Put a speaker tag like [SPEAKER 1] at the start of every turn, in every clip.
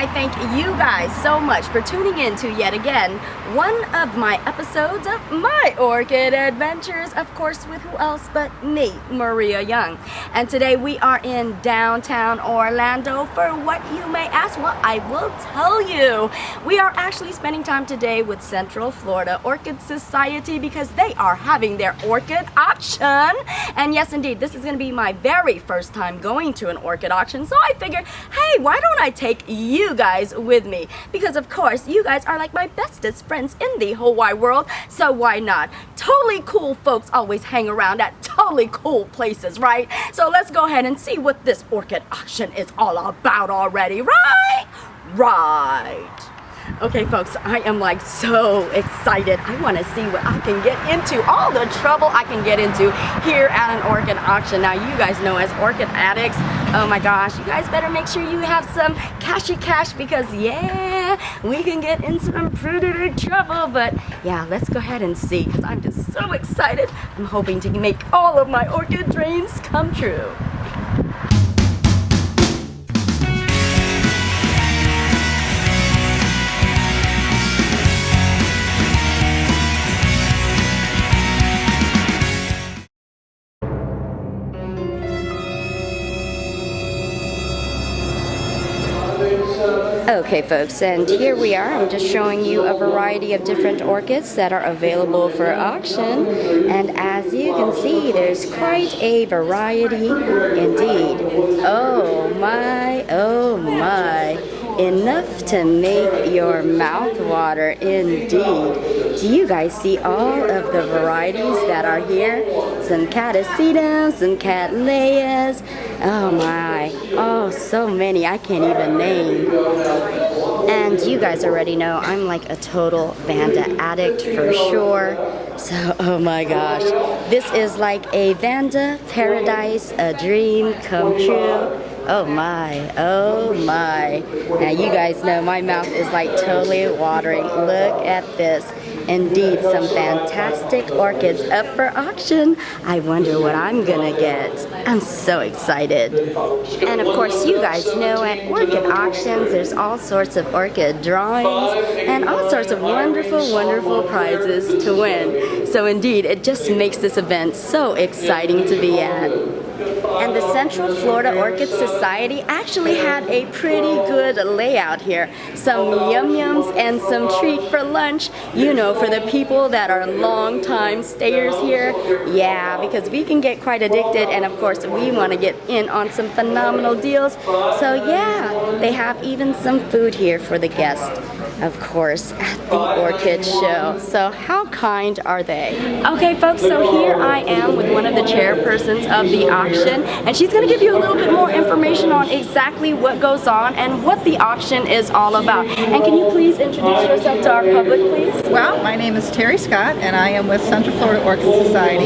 [SPEAKER 1] I thank you guys so much for tuning in to yet again one of my episodes of my orchid adventures, of course with who else but me, Maria Young. And today we are in downtown Orlando for what you may ask. Well, I will tell you. We are actually spending time today with Central Florida Orchid Society because they are having their orchid auction. And yes, indeed, this is going to be my very first time going to an orchid auction. So I figured, hey, why don't I take you guys with me? Because of course, you guys are like my bestest friends in the whole wide world. So why not? Totally cool folks always hang around at totally cool places, right? So let's go ahead and see what this orchid auction is all about already, right? Right. Okay folks, I am like so excited. I want to see what I can get into, all the trouble I can get into here at an orchid auction. Now you guys know, as orchid addicts, oh my gosh, you guys better make sure you have some cashy cash because yeah, we can get in some pretty big trouble. But yeah, let's go ahead and see because I'm just so excited. I'm hoping to make all of my orchid dreams come true. Okay folks, and here we are. I'm just showing you a variety of different orchids that are available for auction, and as you can see, there's quite a variety indeed. Oh my, enough to make your mouth water indeed. Do you guys see all of the varieties that are here? Some catasetum, some cattleyas. Oh my, oh so many I can't even name. And you guys already know I'm like a total Vanda addict for sure. So oh my gosh, this is like a Vanda paradise, a dream come true. Oh my, oh my. Now you guys know my mouth is like totally watering. Look at this. Indeed, some fantastic orchids up for auction. I wonder what I'm gonna get. I'm so excited. And of course, you guys know at orchid auctions, there's all sorts of orchid drawings and all sorts of wonderful, wonderful prizes to win. So indeed, it just makes this event so exciting to be at. And the Central Florida Orchid Society actually had a pretty good layout here. Some yum-yums and some treat for lunch, you know, for the people that are long-time stayers here. Yeah, because we can get quite addicted, and of course we want to get in on some phenomenal deals. So yeah, they have even some food here for the guests, of course, at the orchid show. So how kind are they? Okay folks, so here I am with one of the chairpersons of the auction, and she's going to give you a little bit more information on exactly what goes on and what the auction is all about. And can you please introduce yourself to our public, please?
[SPEAKER 2] Well, my name is Terry Scott, and I am with Central Florida Orchid Society.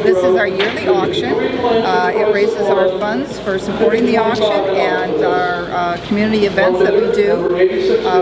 [SPEAKER 2] This is our yearly auction. It raises our funds for supporting the auction and our community events that we do.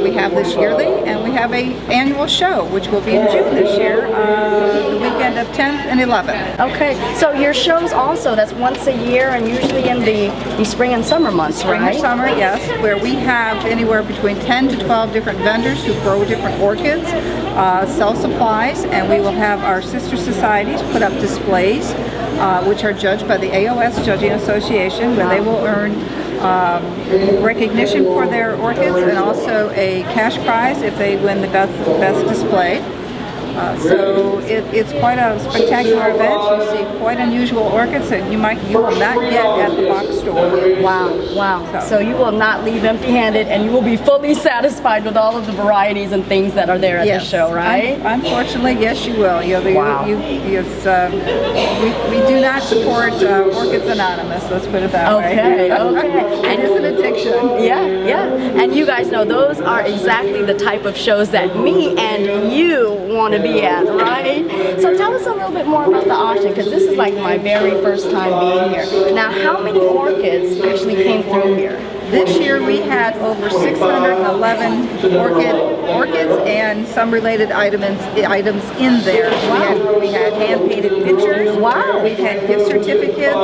[SPEAKER 2] We have this yearly, and we have an annual show, which will be in June this year, the weekend of 10th and 11th.
[SPEAKER 1] Okay, so your shows also, that's once a year and usually in the spring and summer months,
[SPEAKER 2] Spring
[SPEAKER 1] right?
[SPEAKER 2] or summer, yes, where we have anywhere between 10 to 12 different vendors who grow different orchids, sell supplies, and we will have our sister societies put up displays, which are judged by the AOS Judging Association, where they will earn recognition for their orchids and also a cash prize if they win the best display. So it's quite a spectacular event. You see quite unusual orchids that you will not get at the box store.
[SPEAKER 1] Wow, wow. So you will not leave empty-handed, and you will be fully satisfied with all of the varieties and things that are there at the show, right?
[SPEAKER 2] Unfortunately, yes, you will.
[SPEAKER 1] Wow.
[SPEAKER 2] We do not support Orchids Anonymous, let's put it that way.
[SPEAKER 1] Okay.
[SPEAKER 2] And it's an addiction.
[SPEAKER 1] Yeah, yeah. And you guys know those are exactly the type of shows that me and you want to be at, right? So tell us a little bit more about the auction, because this is like my very first time being here. Now, how many orchids actually came through here?
[SPEAKER 2] This year we had over 611 orchid orchids and some related items in there. We had hand-painted pictures.
[SPEAKER 1] Wow.
[SPEAKER 2] We've had gift certificates,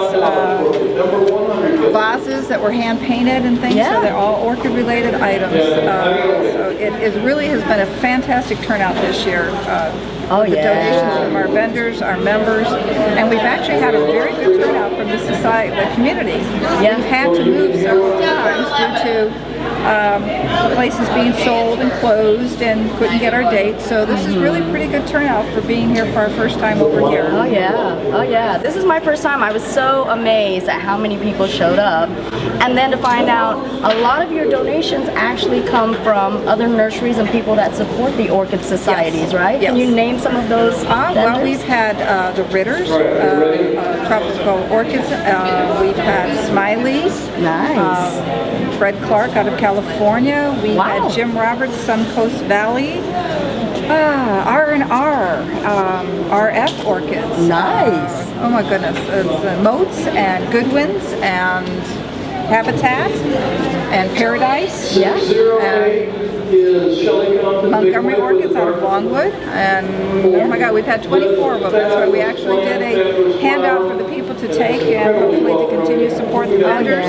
[SPEAKER 2] vases that were hand-painted and things,
[SPEAKER 1] Yeah.
[SPEAKER 2] so they're all orchid-related items. So it really has been a fantastic turnout this year.
[SPEAKER 1] Oh,
[SPEAKER 2] The
[SPEAKER 1] yeah.
[SPEAKER 2] donations from our vendors, our members, and we've actually had a very good turnout from the society, the community.
[SPEAKER 1] Yeah.
[SPEAKER 2] We've had to move several times due to places being sold and closed and couldn't get our dates. So this is really pretty good turnout for being here for our first time over here.
[SPEAKER 1] Oh yeah, oh yeah. This is my first time. I was so amazed at how many people showed up. And then to find out a lot of your donations actually come from other nurseries and people that support the orchid societies, right?
[SPEAKER 2] Yes.
[SPEAKER 1] Can you name some of those
[SPEAKER 2] Well,
[SPEAKER 1] vendors?
[SPEAKER 2] we've had the Ritters, Tropical Orchids, we've had Smiley's,
[SPEAKER 1] Nice.
[SPEAKER 2] Fred Clark out of California, we
[SPEAKER 1] Wow.
[SPEAKER 2] had Jim Roberts, Suncoast Valley, R&R, RF Orchids.
[SPEAKER 1] Nice.
[SPEAKER 2] Oh my goodness, it's Moats and Goodwins and Habitat and Paradise.
[SPEAKER 1] Yeah.
[SPEAKER 2] Montgomery Orchids out of Longwood, and oh my God, we've had 24 of them. That's why we actually did a handout for the people to take and hopefully to continue to support the vendors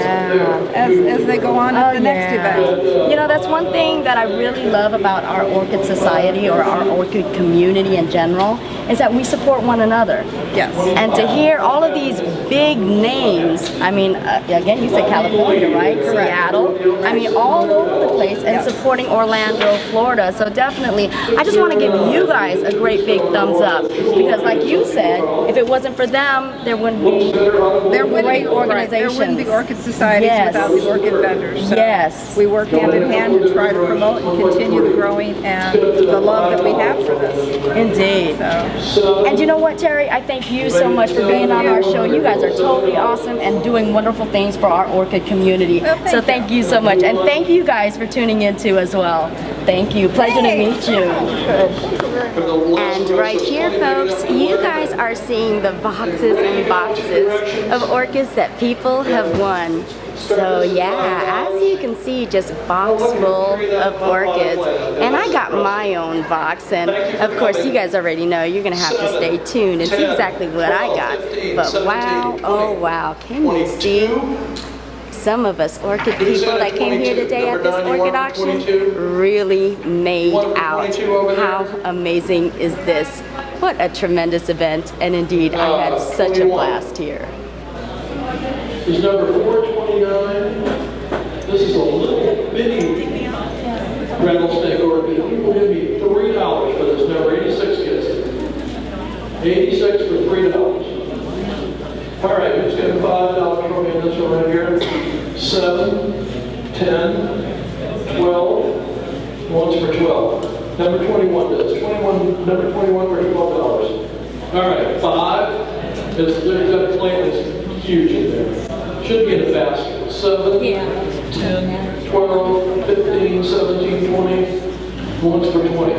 [SPEAKER 2] as they go on at the next event.
[SPEAKER 1] You know, that's one thing that I really love about our Orchid Society or our orchid community in general is that we support one another.
[SPEAKER 2] Yes.
[SPEAKER 1] And to hear all of these big names, I mean, again, you said California, right?
[SPEAKER 2] Correct.
[SPEAKER 1] Seattle. I mean, all over the place, and supporting Orlando, Florida. So definitely, I just want to give you guys a great big thumbs up because, like you said, if it wasn't for them, there wouldn't be great organizations.
[SPEAKER 2] There wouldn't be orchid societies
[SPEAKER 1] Yes.
[SPEAKER 2] without the orchid vendors. So
[SPEAKER 1] Yes.
[SPEAKER 2] we work hand in hand to try to promote and continue the growing and the love that we have for this.
[SPEAKER 1] Indeed.
[SPEAKER 2] So.
[SPEAKER 1] And you know what, Terry? I thank you so much for being on our show. You guys are totally awesome and doing wonderful things for our orchid community. So thank you so much. And thank you guys for tuning in too as well. Thank you. Pleasure to meet you. And right here, folks, you guys are seeing the boxes and boxes of orchids that people have won. So yeah, as you can see, just box full of orchids. And I got my own box, and of course you guys already know you're gonna have to stay tuned and see exactly what I got. But wow, oh wow, can you see? Some of us orchid people that came here today at this orchid auction really made out. How amazing is this? What a tremendous event, and indeed I had such a blast here.
[SPEAKER 3] Is number 429. This is a little bitty rattlesnake orchid. People give me $3 for this number, 86 kids. 86 for $3. All right, who's got $5 for me on this one right here? 7, 10, 12. One's for 12. Number 21 does. Number 21 for $12. All right, 5. There's that plate that's huge in there. Should be in the basket. 7, 10, 12, 15, 17, 20. One's for 20.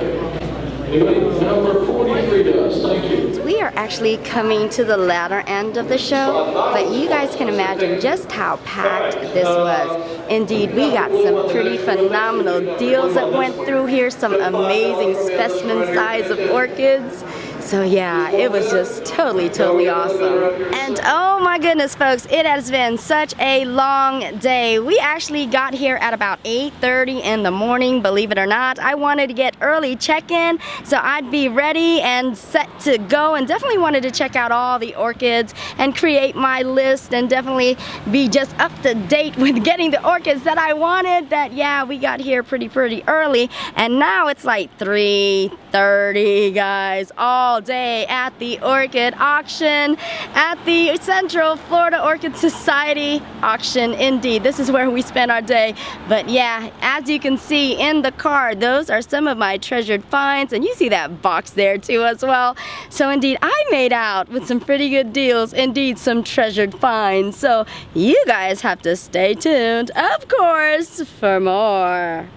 [SPEAKER 3] Anybody? Number 43 does. Thank you.
[SPEAKER 1] We are actually coming to the latter end of the show, but you guys can imagine just how packed this was. Indeed, we got some pretty phenomenal deals that went through here, some amazing specimen size of orchids. So yeah, it was just totally awesome. And oh my goodness, folks, it has been such a long day. We actually got here at about 8:30 in the morning, believe it or not. I wanted to get early check-in so I'd be ready and set to go, and definitely wanted to check out all the orchids and create my list and definitely be just up to date with getting the orchids that I wanted. That yeah, we got here pretty early, and now it's like 3:30, guys, all day at the orchid auction at the Central Florida Orchid Society auction. Indeed, this is where we spend our day. But yeah, as you can see in the card, those are some of my treasured finds, and you see that box there too as well. So indeed, I made out with some pretty good deals, indeed some treasured finds. So you guys have to stay tuned, of course, for more.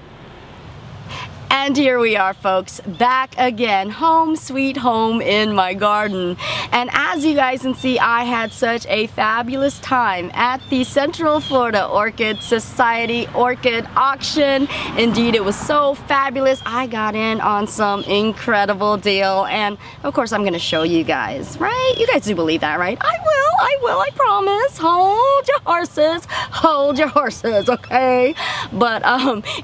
[SPEAKER 1] And here we are, folks, back again, home sweet home in my garden. And as you guys can see, I had such a fabulous time at the Central Florida Orchid Society orchid auction. Indeed, it was so fabulous. I got in on some incredible deal, and of course I'm gonna show you guys, right? You guys do believe that, right? I will, I promise. Hold your horses, okay? But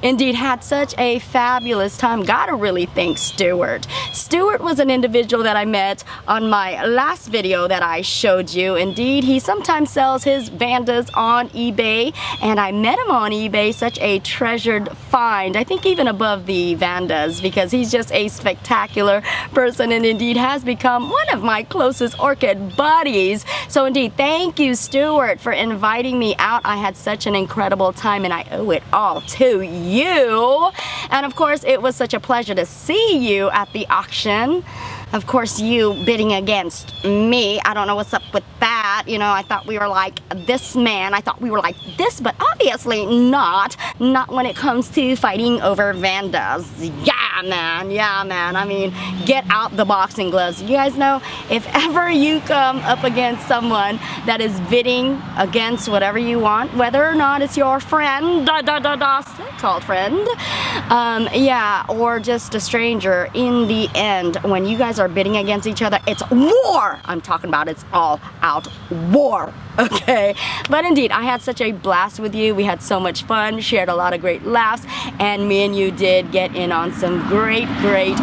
[SPEAKER 1] indeed, had such a fabulous time. Gotta really thank Stuart. Stuart was an individual that I met on my last video that I showed you. Indeed, he sometimes sells his Vandas on eBay, and I met him on eBay, such a treasured find. I think even above the Vandas, because he's just a spectacular person and indeed has become one of my closest orchid buddies. So indeed, thank you, Stuart, for inviting me out. I had such an incredible time and I owe it all to you. And of course, it was such a pleasure to see you at the auction. Of course, you bidding against me. I don't know what's up with that. You know, I thought we were like this man. I thought we were like this, but obviously not. Not when it comes to fighting over Vandas. Yeah, man. I mean, get out the boxing gloves. You guys know, if ever you come up against someone that is bidding against whatever you want, whether or not it's your friend, so-called friend, yeah, or just a stranger, in the end, when you guys are bidding against each other, it's war. I'm talking about it's all out war. Okay, but indeed, I had such a blast with you. We had so much fun, shared a lot of great laughs, and me and you did get in on some great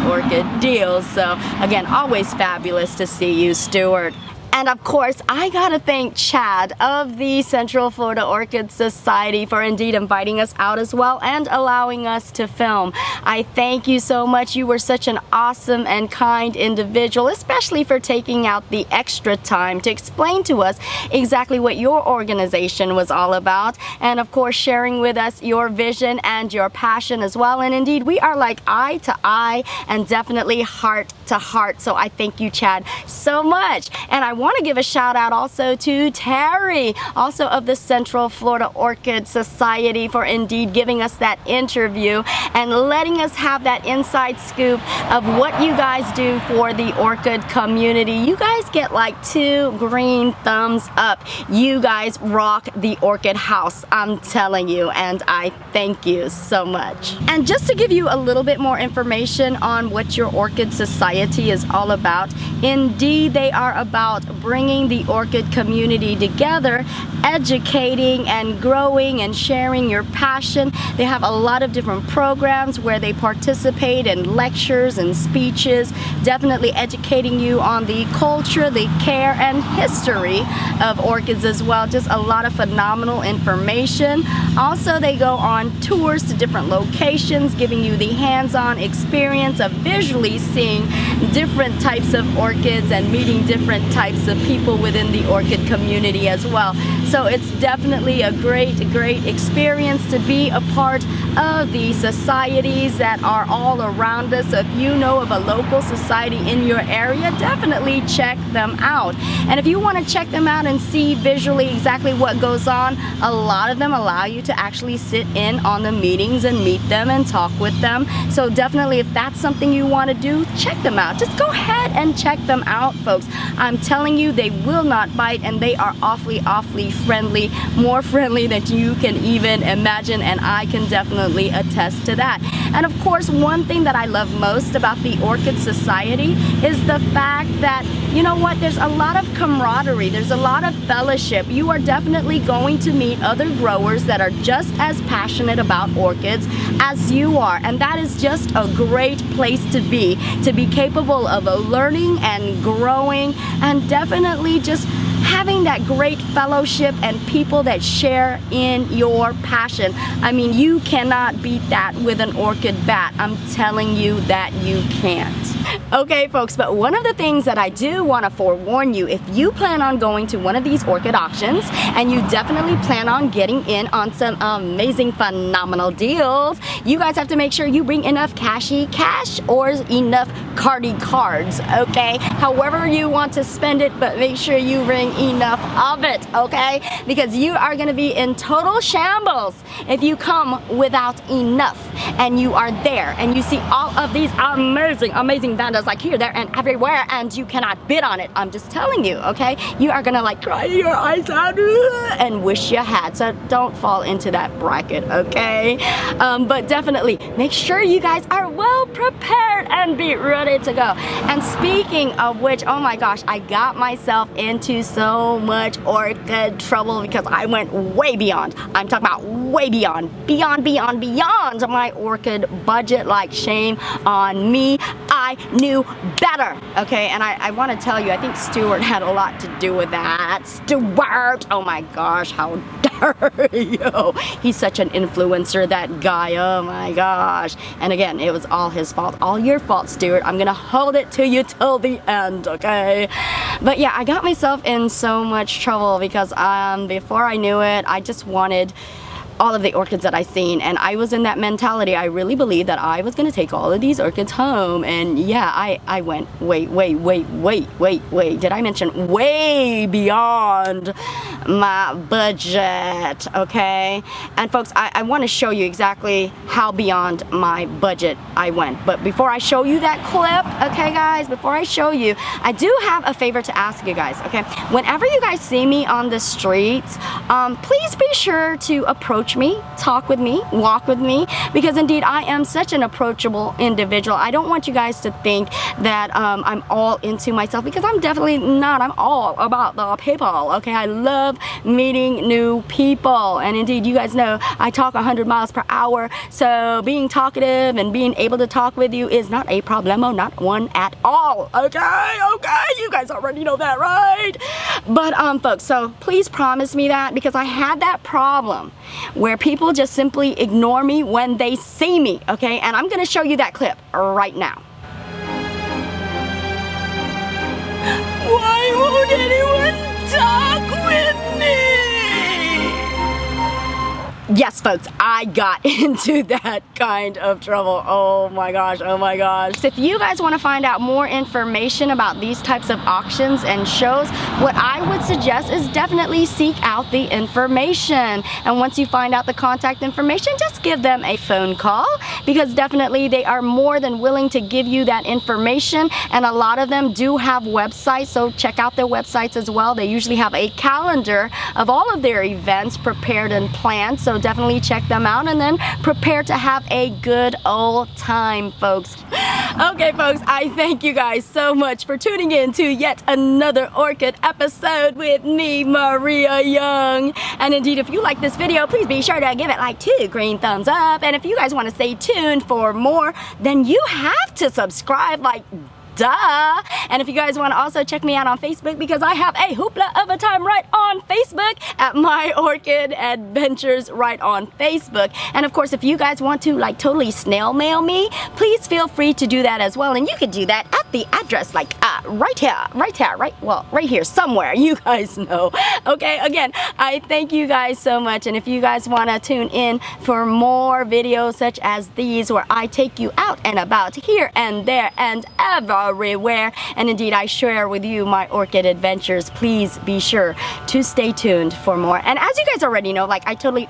[SPEAKER 1] orchid deals. So again, always fabulous to see you, Stuart. And of course, I gotta thank Chad of the Central Florida Orchid Society for indeed inviting us out as well and allowing us to film. I thank you so much. You were such an awesome and kind individual, especially for taking out the extra time to explain to us exactly what your organization was all about, and of course sharing with us your vision and your passion as well. And indeed, we are like eye to eye and definitely heart to heart. So I thank you, Chad, so much. And I want to give a shout out also to Terry, also of the Central Florida Orchid Society, for indeed giving us that interview and letting us have that inside scoop of what you guys do for the orchid community. You guys get like 2 green thumbs up. You guys rock the orchid house, I'm telling you, and I thank you so much. And just to give you a little bit more information on what your orchid society is all about, indeed they are about bringing the orchid community together, educating and growing and sharing your passion. They have a lot of different programs where they participate in lectures and speeches, definitely educating you on the culture, the care and history of orchids as well. Just a lot of phenomenal information. Also, they go on tours to different locations, giving you the hands-on experience of visually seeing different types of orchids and meeting different types of people within the orchid community as well. So it's definitely a great experience to be a part of the societies that are all around us. So if you know of a local society in your area, definitely check them out. And if you want to check them out and see visually exactly what goes on, a lot of them allow you to actually sit in on the meetings and meet them and talk with them. So definitely, if that's something you want to do, check them out. Just go ahead and check them out, folks. I'm telling you, they will not bite, and they are awfully friendly, more friendly than you can even imagine, and I can definitely attest to that. And of course, one thing that I love most about the Orchid Society is the fact that, you know what, there's a lot of camaraderie, there's a lot of fellowship. You are definitely going to meet other growers that are just as passionate about orchids as you are, and that is just a great place to be capable of learning and growing, and definitely just having that great fellowship and people that share in your passion. I mean, you cannot beat that with an orchid bat. I'm telling you that you can't. Okay, folks, but one of the things that I do want to forewarn you, if you plan on going to one of these orchid auctions and you definitely plan on getting in on some amazing, phenomenal deals, you guys have to make sure you bring enough cash or enough cards, okay? However you want to spend it, but make sure you bring enough of it, okay? Because you are going to be in total shambles if you come without enough and you are there and you see all of these amazing vandals like here, there, and everywhere, and you cannot bid on it. I'm just telling you, okay? You are gonna like cry your eyes out and wish you had. So don't fall into that bracket, okay? But definitely make sure you guys are well prepared and be ready to go. And speaking of which, oh my gosh, I got myself into so much orchid trouble because I went way beyond. I'm talking about way beyond my orchid budget. Like, shame on me. I knew better, okay? And I want to tell you, I think Stuart had a lot to do with that. Stuart! Oh my gosh, how dare you? He's such an influencer, that guy. Oh my gosh. And again, it was all his fault. All your fault, Stuart. I'm gonna hold it to you till the end, okay? But yeah, I got myself in so much trouble because before I knew it, I just wanted all of the orchids that I seen, and I was in that mentality. I really believed that I was gonna take all of these orchids home, and yeah, I went wait, did I mention way beyond my budget, okay? And folks, I want to show you exactly how beyond my budget I went. But before I show you that clip, okay guys, before I show you, I do have a favor to ask you guys, okay? Whenever you guys see me on the streets, please be sure to approach me, talk with me, walk with me, because indeed I am such an approachable individual. I don't want you guys to think that I'm all into myself, because I'm definitely not. I'm all about the people, okay? I love meeting new people, and indeed you guys know I talk 100 miles per hour, so being talkative and being able to talk with you is not a problemo, not one at all, okay? You guys already know that, right? But folks, so please promise me that, because I had that problem where people just simply ignore me when they see me, okay? And I'm gonna show you that clip right now. Why won't anyone talk with me? Yes, folks, I got into that kind of trouble. Oh my gosh. So if you guys want to find out more information about these types of auctions and shows, what I would suggest is definitely seek out the information. And once you find out the contact information, just give them a phone call, because definitely they are more than willing to give you that information. And a lot of them do have websites, so check out their websites as well. They usually have a calendar of all of their events prepared and planned, so definitely check them out and then prepare to have a good old time, folks. Okay, folks, I thank you guys so much for tuning in to yet another orchid episode with me, Maria Young. And indeed, if you like this video, please be sure to give it like 2 green thumbs up. And if you guys want to stay tuned for more, then you have to subscribe, like duh. And if you guys want to also check me out on Facebook, because I have a hoopla of a time right on Facebook at My Orchid Adventures right on Facebook. And of course, if you guys want to like totally snail mail me, please feel free to do that as well. And you can do that at the address like right here somewhere. You guys know. Okay, again, I thank you guys so much. And if you guys want to tune in for more videos such as these, where I take you out and about here and there and everywhere, and indeed I share with you my orchid adventures, please be sure to stay tuned for more. And as you guys already know, like, I totally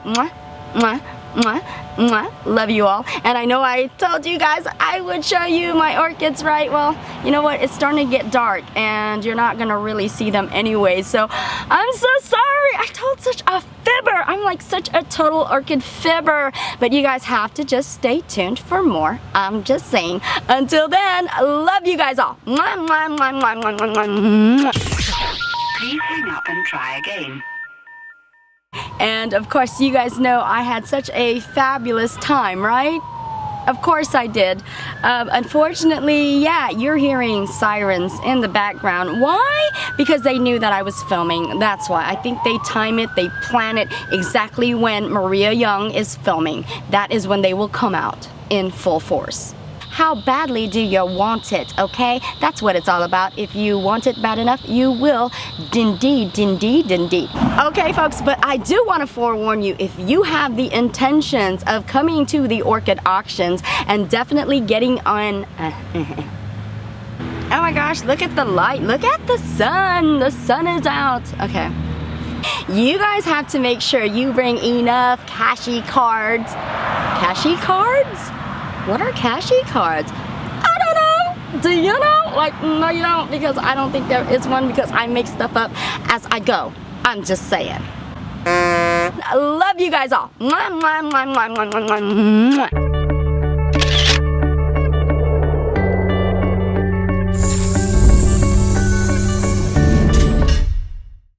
[SPEAKER 1] love you all. And I know I told you guys I would show you my orchids, right? Well, you know what? It's starting to get dark and you're not gonna really see them anyway. So I'm so sorry. I told such a fibber. I'm like such a total orchid fibber. But you guys have to just stay tuned for more. I'm just saying. Until then, love you guys all. Please hang up and try again. And of course, you guys know I had such a fabulous time, right? Of course I did. Unfortunately, yeah, you're hearing sirens in the background. Why? Because they knew that I was filming. That's why. I think they time it, they plan it exactly when Maria Young is filming. That is when they will come out in full force. how badly do you want it, okay? That's what it's all about. If you want it bad enough, you will. Indeed, indeed, indeed. Okay, folks, but I do want to forewarn you, if you have the intentions of coming to the orchid auctions and definitely getting on... Oh my gosh, look at the light. Look at the sun. The sun is out. Okay. You guys have to make sure you bring enough cashy cards. Cashy cards? What are cashy cards? I don't know. Do you know? Like, no you don't, because I don't think there is one, because I make stuff up as I go. I'm just saying. I love you guys all. Mwah, mwah, mwah, mwah, mwah, mwah, mwah.